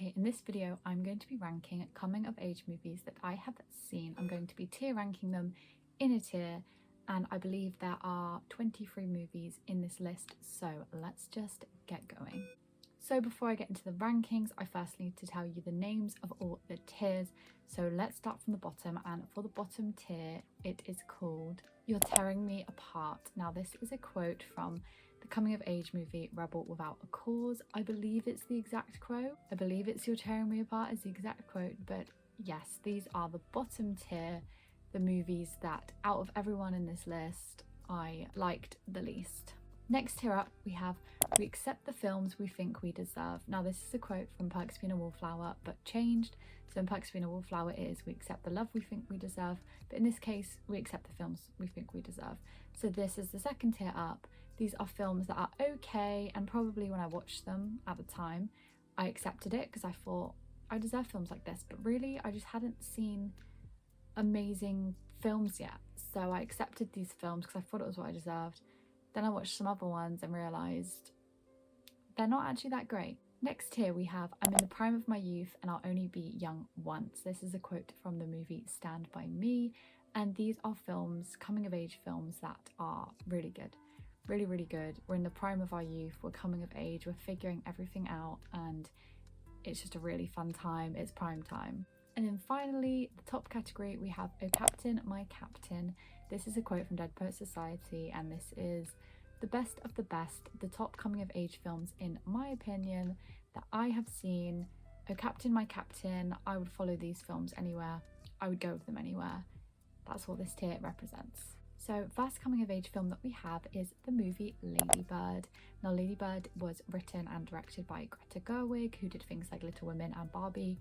Okay, in this video I'm going to be ranking coming of age movies that I have seen. I'm going to be tier ranking them in a tier, and I believe there are 23 movies in this list, so let's just get going. So before I get into the rankings, I first need to tell you the names of all the tiers. So let's start from the bottom, and for the bottom tier it is called You're Tearing Me Apart. Now this is a quote from the coming of age movie Rebel Without a Cause. I believe it's the exact quote. I believe it's You're Tearing Me Apart is the exact quote, but yes, these are the bottom tier, the movies that out of everyone in this list I liked the least. Next tier up we have We Accept the Films We Think We Deserve. Now this is a quote from Perks of Being a Wallflower but changed. So in Perks of Being a Wallflower it is We accept the love we think we deserve, but in this case we accept the films we think we deserve. So this is the second tier up. These are films that are okay, and probably when I watched them at the time I accepted it because I thought I deserve films like this, but really I just hadn't seen amazing films yet. So I accepted these films because I thought it was what I deserved. Then I watched some other ones and realised they're not actually that great. Next here we have I'm in the prime of my youth and I'll only be young once. This is a quote from the movie Stand By Me, and these are films, coming of age films, that are really good. Really, really good. We're in the prime of our youth, we're coming of age, we're figuring everything out, and it's just a really fun time. It's prime time. And then finally, the top category, we have Oh Captain, My Captain. This is a quote from Dead Poet Society, and this is the best of the best, the top coming of age films in my opinion that I have seen. Oh Captain, My Captain, I would follow these films anywhere. I would go with them anywhere. That's what this tier represents. So first coming of age film that we have is the movie Lady Bird. Now Lady Bird was written and directed by Greta Gerwig, who did things like Little Women and Barbie,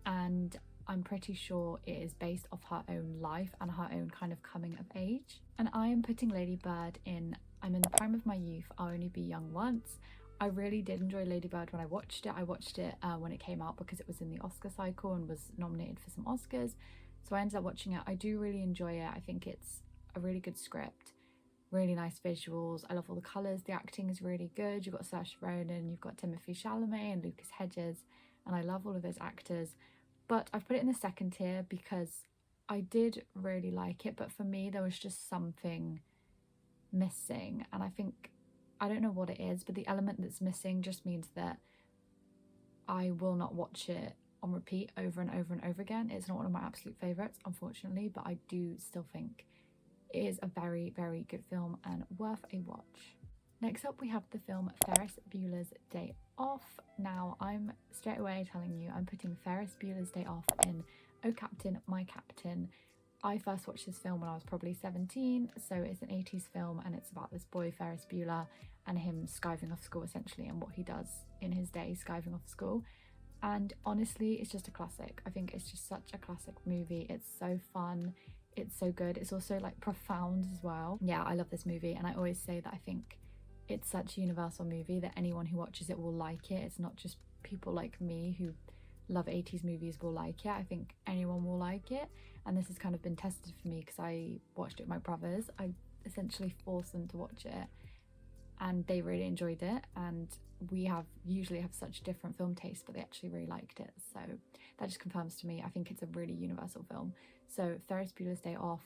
and I'm pretty sure it is based off her own life and her own kind of coming of age. And I am putting Lady Bird in I'm in the prime of my youth, I'll only be young once. I really did enjoy Lady Bird when I watched it. I watched it when it came out because it was in the Oscar cycle and was nominated for some Oscars. So I ended up watching it. I do really enjoy it. I think it's a really good script, really nice visuals. I love all the colours. The acting is really good. You've got Saoirse Ronan, you've got Timothée Chalamet and Lucas Hedges, and I love all of those actors. But I've put it in the second tier because I did really like it, but for me there was just something missing, and I don't know what it is, but the element that's missing just means that I will not watch it on repeat over and over and over again. It's not one of my absolute favourites, unfortunately, but I do still think it is a very, very good film and worth a watch. Next up we have the film Ferris Bueller's Day Off. Now I'm straight away telling you I'm putting Ferris Bueller's Day Off in Oh Captain, My Captain. I first watched this film when I was probably 17, so it's an 80s film and it's about this boy Ferris Bueller and him skiving off school essentially, and what he does in his day skiving off school. And honestly it's just a classic. I think it's just such a classic movie. It's so fun, it's so good. It's also like profound as well. Yeah, I love this movie, and I always say that I think it's such a universal movie that anyone who watches it will like it. It's not just people like me who love 80s movies will like it. I think anyone will like it, and this has kind of been tested for me because I watched it with my brothers. I essentially forced them to watch it and they really enjoyed it, and we usually have such different film tastes, but they actually really liked it, so that just confirms to me I think it's a really universal film. So Ferris Bueller's Day Off,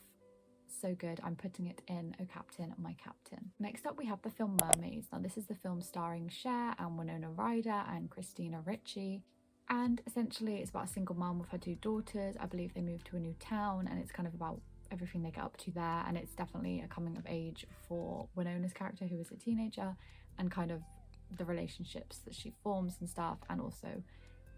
so good. I'm putting it in Oh Captain, My Captain. Next up we have the film Mermaids. Now this is the film starring Cher and Winona Ryder and Christina Ricci, and essentially it's about a single mum with her two daughters. I believe they moved to a new town, and it's kind of about everything they get up to there, and it's definitely a coming of age for Winona's character, who is a teenager, and kind of the relationships that she forms and stuff, and also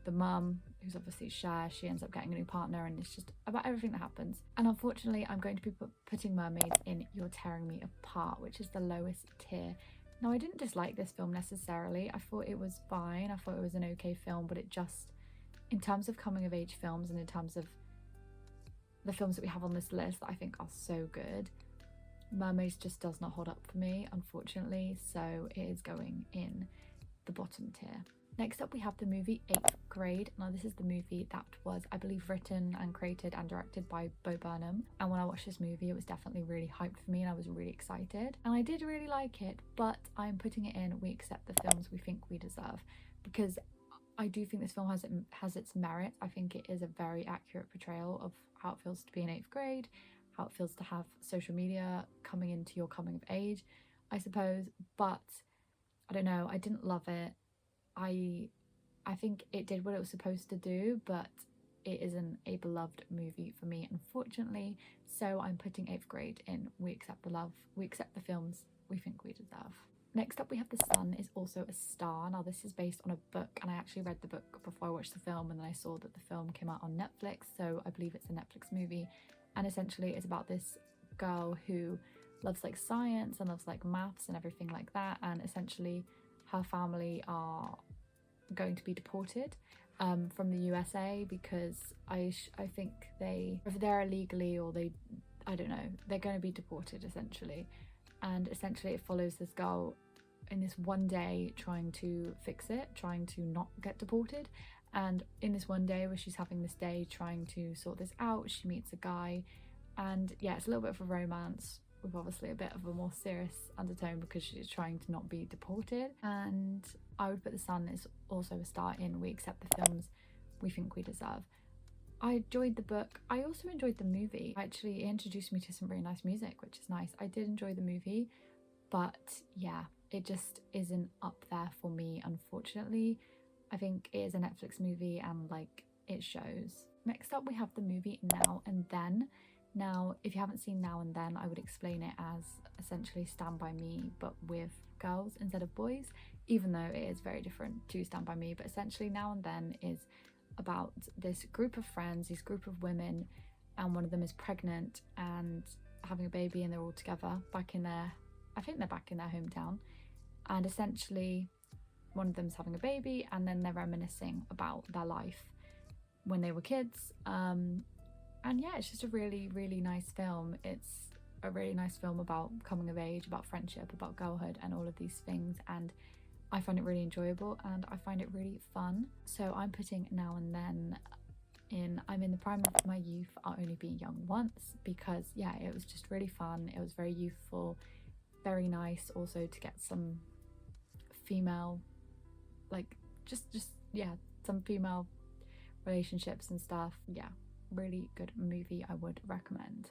the mum, who's obviously Cher, she ends up getting a new partner, and it's just about everything that happens. And unfortunately I'm going to be putting Mermaids in You're Tearing Me Apart, which is the lowest tier. Now I didn't dislike this film necessarily. I thought it was fine. I thought it was an okay film, but it just, in terms of coming of age films and in terms of the films that we have on this list that I think are so good, Mermaids just does not hold up for me, unfortunately, so it is going in the bottom tier. Next up we have the movie 8th Grade. Now this is the movie that was, I believe, written and created and directed by Bo Burnham, and when I watched this movie it was definitely really hyped for me and I was really excited, and I did really like it, but I'm putting it in We Accept the Films We Think We Deserve because I do think this film has its merit. I think it is a very accurate portrayal of how it feels to be in 8th grade, how it feels to have social media coming into your coming of age, I suppose. But I don't know, I didn't love it. I think it did what it was supposed to do, but it isn't a beloved movie for me, unfortunately. So I'm putting 8th grade in We Accept the Love, We Accept the Films We Think We Deserve. Next up we have The Sun Is Also a Star. Now this is based on a book, and I actually read the book before I watched the film, and then I saw that the film came out on Netflix, so I believe it's a Netflix movie. And essentially it's about this girl who loves like science and loves like maths and everything like that, and essentially her family are going to be deported from the USA because I think if they're illegally, or I don't know, they're going to be deported essentially. And essentially it follows this girl in this one day trying to fix it, trying to not get deported. And in this one day where she's having this day trying to sort this out, she meets a guy, and yeah, it's a little bit of a romance with obviously a bit of a more serious undertone because she's trying to not be deported. And I would put The Sun Is Also a Star in We Accept the Films We Think We Deserve. I enjoyed the book. I also enjoyed the movie. Actually, it introduced me to some really nice music, which is nice. I did enjoy the movie, but yeah, it just isn't up there for me, unfortunately. I think it is a Netflix movie and like it shows. Next up we have the movie Now and Then. Now, if you haven't seen Now and Then, I would explain it as essentially Stand By Me, but with girls instead of boys, even though it is very different to Stand By Me. But essentially Now and Then is about this group of friends, this group of women, and one of them is pregnant and having a baby, and they're all together back in their, I think they're back in their hometown. And essentially one of them's having a baby, and then they're reminiscing about their life when they were kids. And yeah, it's just a really, really nice film. It's a really nice film about coming of age, about friendship, about girlhood, and all of these things. And I find it really enjoyable and I find it really fun. So I'm putting Now and Then in. I'm in the prime of my youth, I'll only be young once, because yeah, it was just really fun. It was very youthful, very nice also to get some female, like just yeah, some female relationships and stuff. Yeah, really good movie, I would recommend.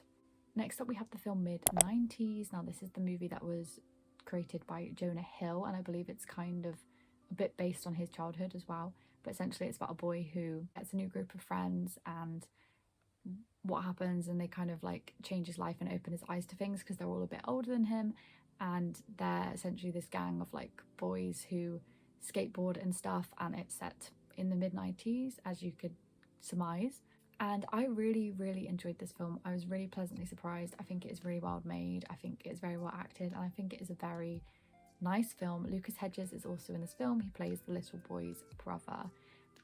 Next up we have the film Mid-90s. Now this is the movie that was created by Jonah Hill, and I believe it's kind of a bit based on his childhood as well. But essentially it's about a boy who gets a new group of friends, and what happens, and they kind of like change his life and open his eyes to things because they're all a bit older than him. And they're essentially this gang of like boys who skateboard and stuff, and it's set in the mid-90s, as you could surmise. And I really, really enjoyed this film. I was really pleasantly surprised. I think it is really well made. I think it is very well acted, and I think it is a very nice film. Lucas Hedges is also in this film. He plays the little boy's brother,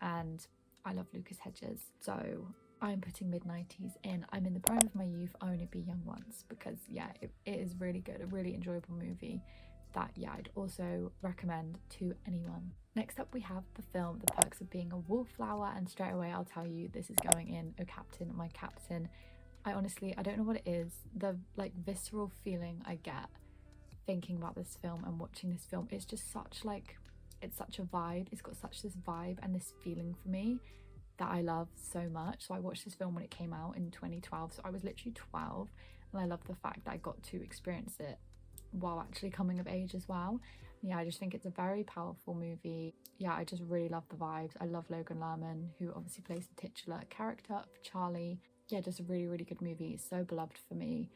and I love Lucas Hedges. So I'm putting Mid-90s in. I'm in the prime of my youth, I only be young once, because yeah, it is really good, a really enjoyable movie that yeah, I'd also recommend to anyone. Next up we have the film The Perks of Being a Wallflower, and straight away I'll tell you this is going in Oh Captain, My Captain. I honestly, I don't know what it is, the like visceral feeling I get thinking about this film and watching this film. It's just such like, it's such a vibe. It's got such this vibe and this feeling for me that I love so much. So I watched this film when it came out in 2012, so I was literally 12, and I love the fact that I got to experience it while actually coming of age as well. Yeah, I just think it's a very powerful movie. Yeah, I just really love the vibes. I love Logan Lerman, who obviously plays the titular character of Charlie. Yeah, just a really, really good movie. It's so beloved for me.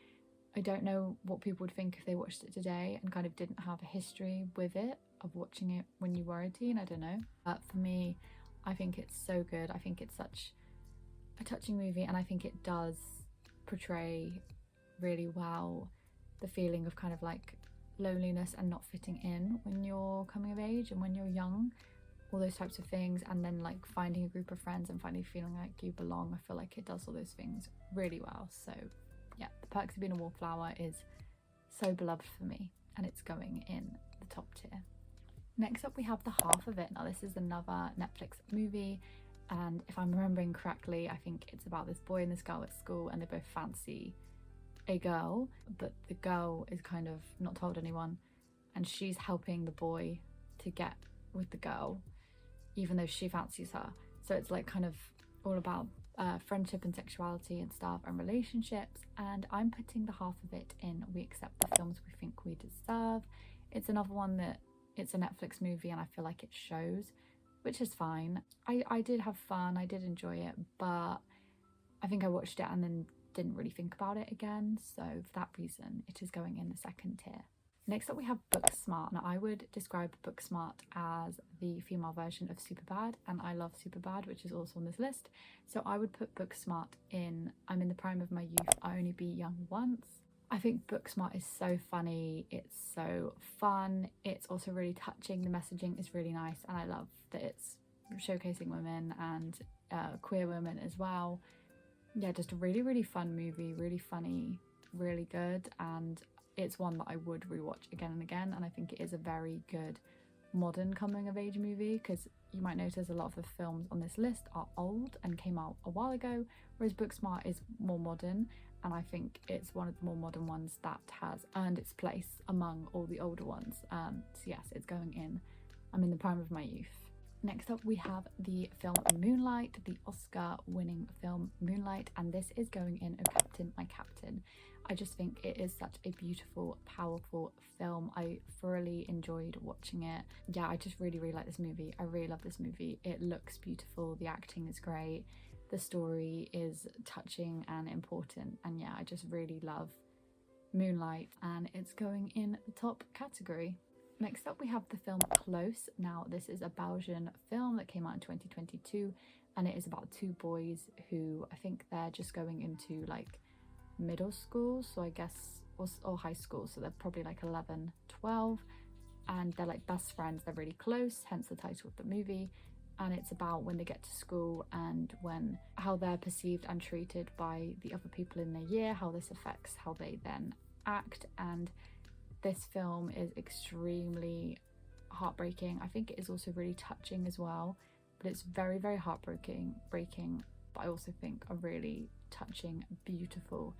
I don't know what people would think if they watched it today and kind of didn't have a history with it, of watching it when you were a teen, I don't know. But for me, I think it's so good. I think it's such a touching movie, and I think it does portray really well the feeling of kind of like loneliness and not fitting in when you're coming of age and when you're young, all those types of things, and then like finding a group of friends and finally feeling like you belong. I feel like it does all those things really well. So yeah, The Perks of Being a Wallflower is so beloved for me, and it's going in the top tier. Next up we have The Half of It. Now this is another Netflix movie, and if I'm remembering correctly, I think it's about this boy and this girl at school, and they both fancy a girl, but the girl is kind of not told anyone, and she's helping the boy to get with the girl. even though she fancies her. So it's like kind of all about friendship and sexuality and stuff and relationships, and I'm putting the half of it in We Accept the Films We Think We Deserve. It's another one that it's a Netflix movie and I feel like it shows, which is fine. I did have fun, I did enjoy it, but I think I watched it and then didn't really think about it again, so for that reason it is going in the second tier. Next up we have Booksmart. Now I would describe Booksmart as the female version of Superbad, and I love Superbad, which is also on this list. So I would put Booksmart in I'm in the prime of my youth, I only be young once. I think Booksmart is so funny, it's so fun, it's also really touching, the messaging is really nice, and I love that it's showcasing women and queer women as well. Yeah, just a really fun movie, really funny, really good, and it's one that I would rewatch again and again. And I think it is a very good modern coming of age movie, because you might notice a lot of the films on this list are old and came out a while ago, whereas Booksmart is more modern, and I think it's one of the more modern ones that has earned its place among all the older ones. So yes, it's going in I'm in the prime of my youth. Next up we have the film Moonlight, the Oscar winning film Moonlight, and this is going in Oh Captain, My Captain. I just think it is such a beautiful, powerful film. I thoroughly enjoyed watching it. Yeah, I just really like this movie. I really love this movie. It looks beautiful, the acting is great, the story is touching and important, and yeah, I just really love Moonlight, and it's going in the top category. Next up we have the film Close. Now this is a Belgian film that came out in 2022, and it is about two boys who I think they're just going into like middle school, so I guess, or high school, so they're probably like 11, 12, and they're like best friends, they're really close, hence the title of the movie. And it's about when they get to school and how they're perceived and treated by the other people in their year, how this affects how they then act. And this film is extremely heartbreaking. I think it is also really touching as well, but it's very heartbreaking, but I also think a really touching, beautiful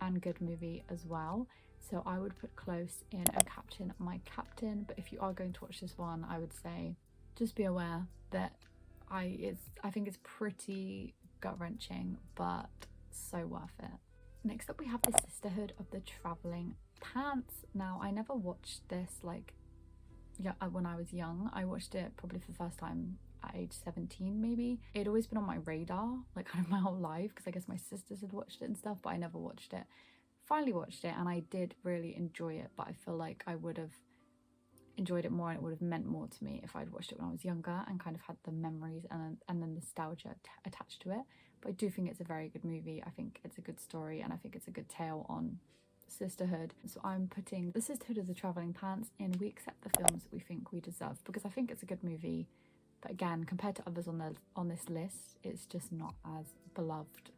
and good movie as well. So I would put Close in Oh Captain, My Captain. But if you are going to watch this one, I would say just be aware that I think it's pretty gut-wrenching, but so worth it. Next up we have The Sisterhood of the Travelling Pants. Now I never watched this when I was young. I watched it probably for the first time at age 17 maybe. It'd always been on my radar like kind of my whole life, because I guess my sisters had watched it and stuff, but I never watched it. Finally watched it and I did really enjoy it, but I feel like I would have enjoyed it more and it would have meant more to me if I'd watched it when I was younger and kind of had the memories and the nostalgia attached to it. But I do think it's a very good movie. I think it's a good story and I think it's a good tale on sisterhood. So I'm putting The Sisterhood of the Travelling Pants in We Accept the Films That We Think We Deserve, because I think it's a good movie, but again, compared to others on this list, it's just not as beloved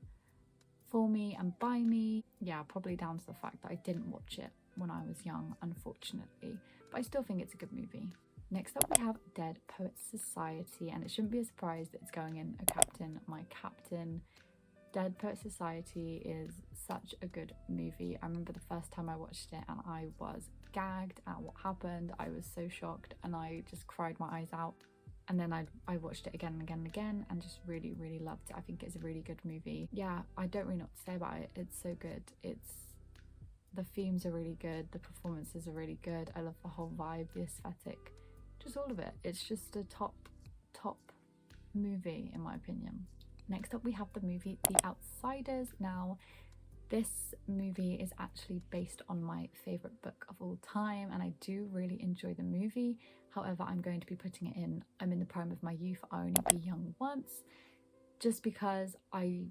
for me and by me. Yeah, probably down to the fact that I didn't watch it when I was young, unfortunately, but I still think it's a good movie. Next up we have Dead Poets Society, and it shouldn't be a surprise that it's going in Oh Captain, My Captain. Dead Poets Society is such a good movie. I remember the first time I watched it and I was gagged at what happened. I was so shocked and I just cried my eyes out. And then I watched it again and again and again and just really loved it. I think it's a really good movie. Yeah, I don't really know what to say about it. It's so good. The themes are really good, the performances are really good. I love the whole vibe, the aesthetic, just all of it. It's just a top movie in my opinion. Next up we have the movie The Outsiders. Now this movie is actually based on my favourite book of all time, and I do really enjoy the movie. However, I'm going to be putting it in I'm in the prime of my youth, I only be young once, just because I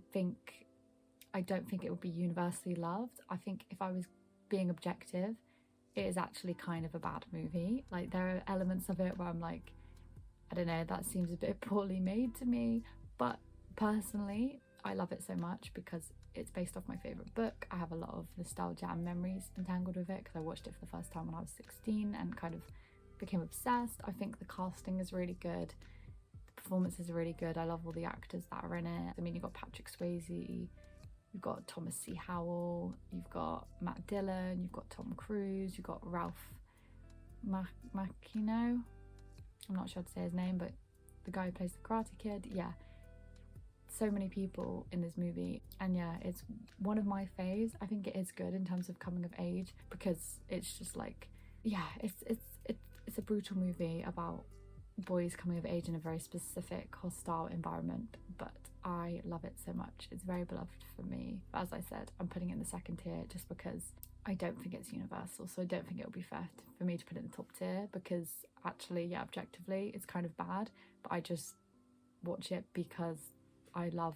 don't think it would be universally loved. I think if I was being objective, it is actually kind of a bad movie. Like there are elements of it where I'm like, I don't know, that seems a bit poorly made to me, but personally I love it so much because it's based off my favourite book. I have a lot of nostalgia and memories entangled with it because I watched it for the first time when I was 16 and kind of became obsessed. I think the casting is really good, the performances are really good. I love all the actors that are in it. I mean, you've got Patrick Swayze, you've got Thomas C. Howell, you've got Matt Dillon, you've got Tom Cruise, you've got Ralph Macchino. I'm not sure how to say his name, but the guy who plays the Karate Kid. Yeah, so many people in this movie, and yeah, it's one of my faves. I think it is good in terms of coming of age because it's just like, yeah, it's a brutal movie about boys coming of age in a very specific hostile environment, but I love it so much. It's very beloved for me. But as I said, I'm putting it in the second tier just because I don't think it's universal, so I don't think it would be fair for me to put it in the top tier, because actually, yeah, objectively it's kind of bad, but I just watch it because I love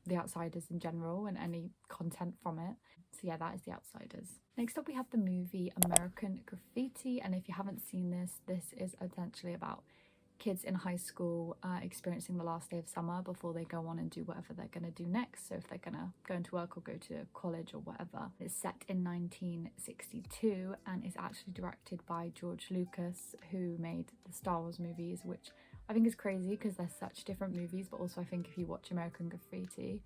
The Outsiders in general and any content from it. So yeah, that is The Outsiders. Next up we have the movie American Graffiti, and if you haven't seen this, this is essentially about kids in high school experiencing the last day of summer before they go on and do whatever they're going to do next. So if they're going to go into work or go to college or whatever. It's set in 1962 and is actually directed by George Lucas, who made the Star Wars movies, which I think is crazy because they're such different movies, but also I think if you watch American Graffiti,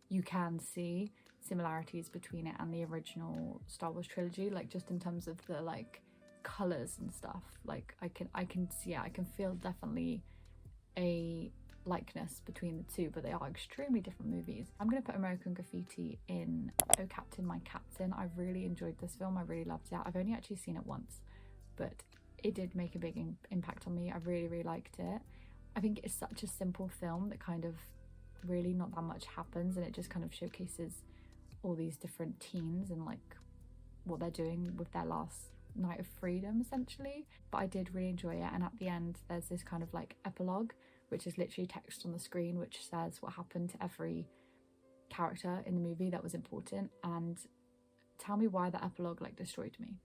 you can see similarities between it and the original Star Wars trilogy, like just in terms of the like colors and stuff. Like I can see, yeah, I can feel definitely a likeness between the two, but they are extremely different movies. I'm gonna put American Graffiti in Oh Captain, My Captain. I really enjoyed this film. I really loved it. I've only actually seen it once, but it did make a big impact on me. I really liked it. I think it's such a simple film that kind of really not that much happens, and it just kind of showcases all these different teens and like what they're doing with their last night of freedom essentially. But I did really enjoy it, and at the end there's this kind of like epilogue, which is literally text on the screen which says what happened to every character in the movie that was important. And tell me why the epilogue like destroyed me.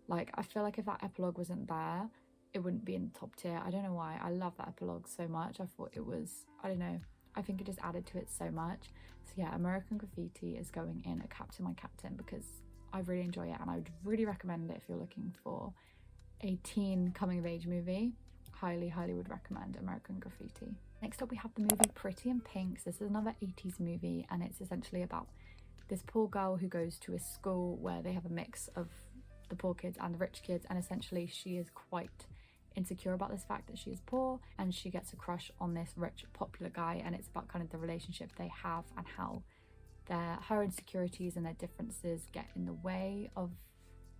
Like I feel like if that epilogue wasn't there, it wouldn't be in the top tier. I don't know why. I love that epilogue so much. I thought it was, I don't know, I think it just added to it so much. So yeah, American Graffiti is going in a Captain, My Captain, because I really enjoy it, and I would really recommend it if you're looking for a teen coming of age movie. Highly would recommend American Graffiti. Next up we have the movie Pretty in Pinks. This is another 80s movie, and it's essentially about this poor girl who goes to a school where they have a mix of the poor kids and the rich kids, and essentially she is quite insecure about this fact that she is poor, and she gets a crush on this rich popular guy, and it's about kind of the relationship they have and how her insecurities and their differences get in the way of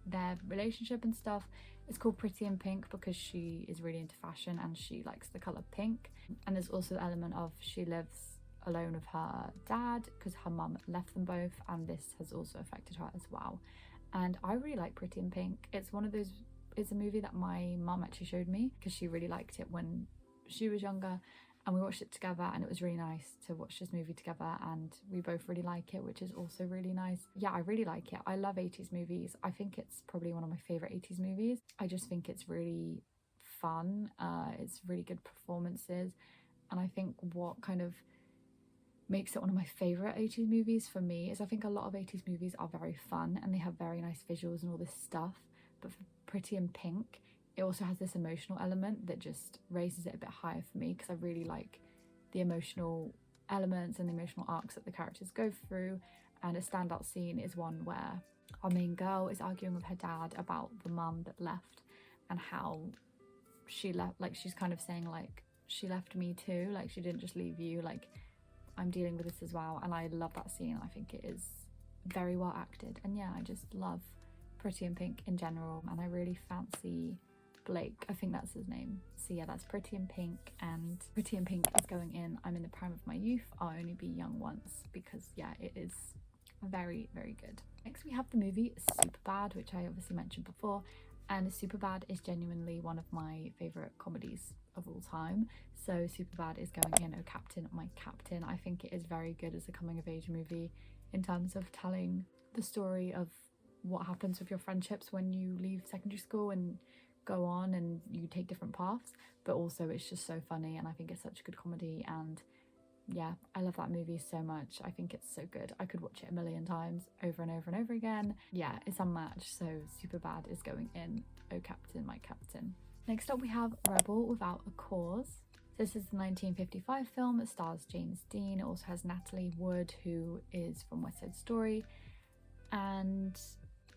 their relationship and stuff. It's called Pretty in Pink because she is really into fashion and she likes the colour pink. And there's also the element of she lives alone with her dad because her mum left them both, and this has also affected her as well. And I really like Pretty in Pink. It's one of those, it's a movie that my mum actually showed me because she really liked it when she was younger, and we watched it together, and it was really nice to watch this movie together, and we both really like it, which is also really nice. Yeah, I really like it. I love 80s movies. I think it's probably one of my favourite 80s movies. I just think it's really fun. It's really good performances, and I think what kind of makes it one of my favourite 80s movies for me is I think a lot of 80s movies are very fun and they have very nice visuals and all this stuff, but for Pretty in Pink, it also has this emotional element that just raises it a bit higher for me, because I really like the emotional elements and the emotional arcs that the characters go through. And a standout scene is one where our main girl is arguing with her dad about the mum that left and how she left, like she's kind of saying like, she left me too, like she didn't just leave you, like I'm dealing with this as well. And I love that scene. I think it is very well acted, and yeah, I just love Pretty in Pink in general, and I really fancy Blake, I think that's his name. So yeah, that's Pretty in Pink, and Pretty in Pink is going in I'm in the prime of my youth, I'll only be young once, because yeah, it is very good. Next we have the movie Superbad, which I obviously mentioned before, and Superbad is genuinely one of my favourite comedies of all time. So Superbad is going in Oh Captain, My Captain. I think it is very good as a coming of age movie in terms of telling the story of what happens with your friendships when you leave secondary school and go on and you take different paths, but also it's just so funny, and I think it's such a good comedy. And yeah, I love that movie so much. I think it's so good. I could watch it a million times over and over and over again. Yeah, it's unmatched. So Superbad is going in Oh Captain, My Captain. Next up we have Rebel Without a Cause. This is the 1955 film that stars James Dean. It also has Natalie Wood, who is from West Side Story, and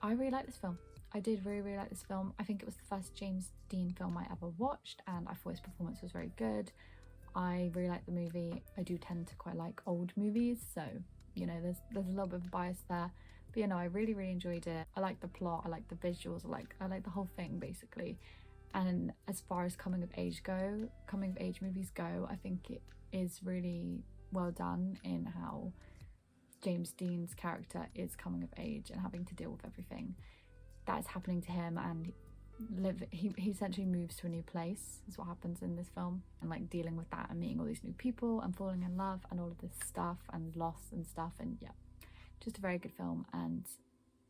I really like this film. I did really like this film. I think it was the first James Dean film I ever watched, and I thought his performance was very good. I really like the movie. I do tend to quite like old movies, so you know, there's a little bit of bias there. But you know, I really enjoyed it. I like the plot, I like the visuals, I like the whole thing basically. And as far as coming of age movies go, I think it is really well done in how James Dean's character is coming of age and having to deal with everything that is happening to him, and he essentially moves to a new place is what happens in this film, and like dealing with that and meeting all these new people and falling in love and all of this stuff and loss and stuff. And yeah, just a very good film, and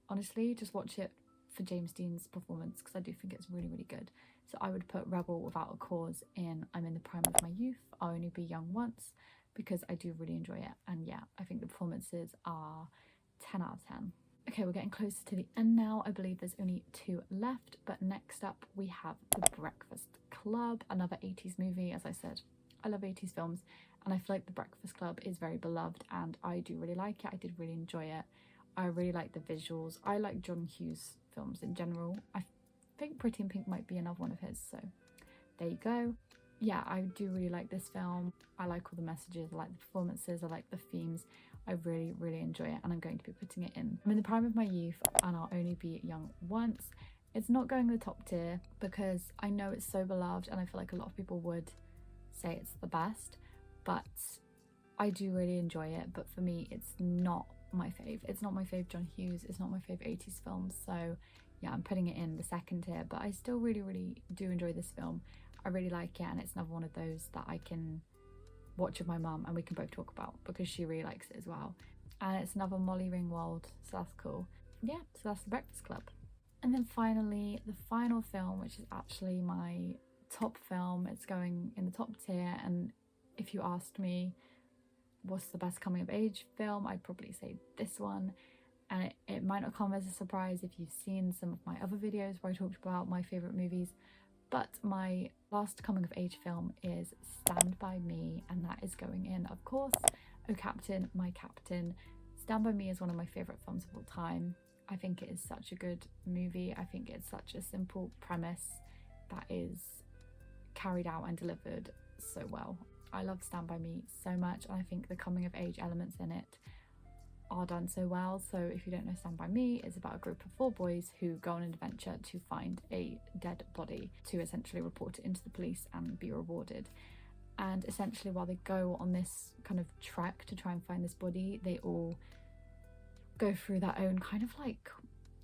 honestly just watch it for James Dean's performance because I do think it's really good. So I would put Rebel Without a Cause in I'm in the prime of my youth, I'll only be young once, because I do really enjoy it. And yeah, I think the performances are 10 out of 10. Okay, we're getting closer to the end now. I believe there's only 2 left, but next up we have The Breakfast Club, another 80s movie. As I said, I love 80s films, and I feel like The Breakfast Club is very beloved, and I do really like it. I did really enjoy it. I really like the visuals. I like John Hughes films in general. I think Pretty in Pink might be another one of his, so there you go. Yeah, I do really like this film. I like all the messages, I like the performances, I like the themes. I really enjoy it, and I'm going to be putting it in. I'm in the prime of my youth and I'll only be young once. It's not going in the top tier because I know it's so beloved, and I feel like a lot of people would say it's the best, but I do really enjoy it. But for me, it's not my fave. It's not my fave John Hughes, it's not my fave 80s film. So yeah, I'm putting it in the second tier, but I still really do enjoy this film. I really like it, and it's another one of those that I can watch with my mum and we can both talk about because she really likes it as well. And it's another Molly Ringwald, so that's cool. Yeah, so that's The Breakfast Club. And then finally, the final film, which is actually my top film. It's going in the top tier, and if you asked me what's the best coming of age film, I'd probably say this one. And it might not come as a surprise if you've seen some of my other videos where I talked about my favourite movies, but my last coming of age film is Stand By Me, and that is going in, of course. Oh Captain, My Captain. Stand By Me is one of my favourite films of all time. I think it is such a good movie. I think it's such a simple premise that is carried out and delivered so well. I love Stand By Me so much, and I think the coming of age elements in it are done so well. So if you don't know, Stand By Me is about a group of 4 boys who go on an adventure to find a dead body to essentially report it into the police and be rewarded. And essentially while they go on this kind of trek to try and find this body, they all go through their own kind of like,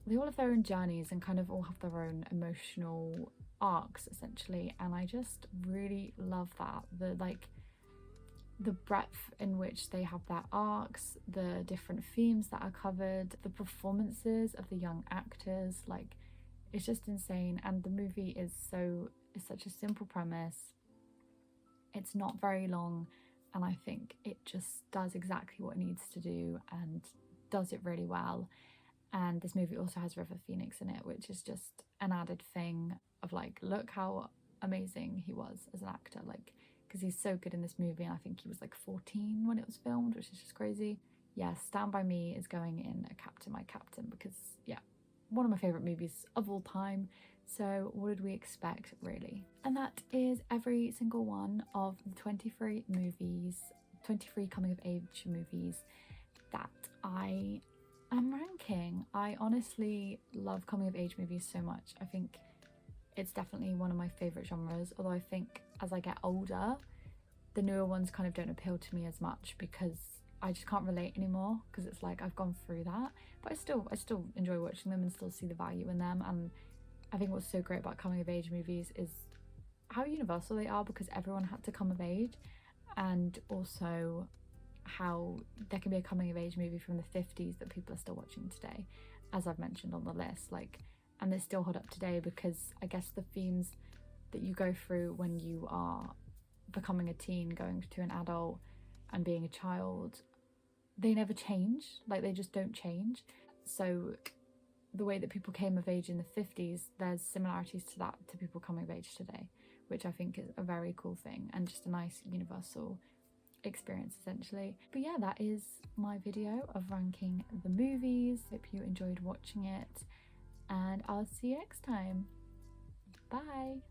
they all have their own journeys and kind of all have their own emotional arcs essentially. And I just really love that, the breadth in which they have their arcs, the different themes that are covered, the performances of the young actors, like it's just insane. And the movie is such a simple premise, it's not very long, and I think it just does exactly what it needs to do and does it really well. And this movie also has River Phoenix in it, which is just an added thing of like, look how amazing he was as an actor, like, because he's so good in this movie. And I think he was like 14 when it was filmed, which is just crazy. Yeah, Stand By Me is going in A Captain, My Captain, because yeah, one of my favourite movies of all time. So what did we expect, really? And that is every single one of the 23 movies, 23 coming of age movies that I am ranking. I honestly love coming of age movies so much. I think it's definitely one of my favourite genres, although I think as I get older, the newer ones kind of don't appeal to me as much because I just can't relate anymore, because it's like I've gone through that. But I still enjoy watching them and still see the value in them. And I think what's so great about coming of age movies is how universal they are, because everyone had to come of age, and also how there can be a coming of age movie from the 50s that people are still watching today, as I've mentioned on the list, like, and they still hold up today, because I guess the themes that you go through when you are becoming a teen, going to an adult and being a child, they never change, like they just don't change. So the way that people came of age in the 50s, there's similarities to that to people coming of age today, which I think is a very cool thing and just a nice universal experience essentially. But yeah, that is my video of ranking the movies. Hope you enjoyed watching it, and I'll see you next time. Bye.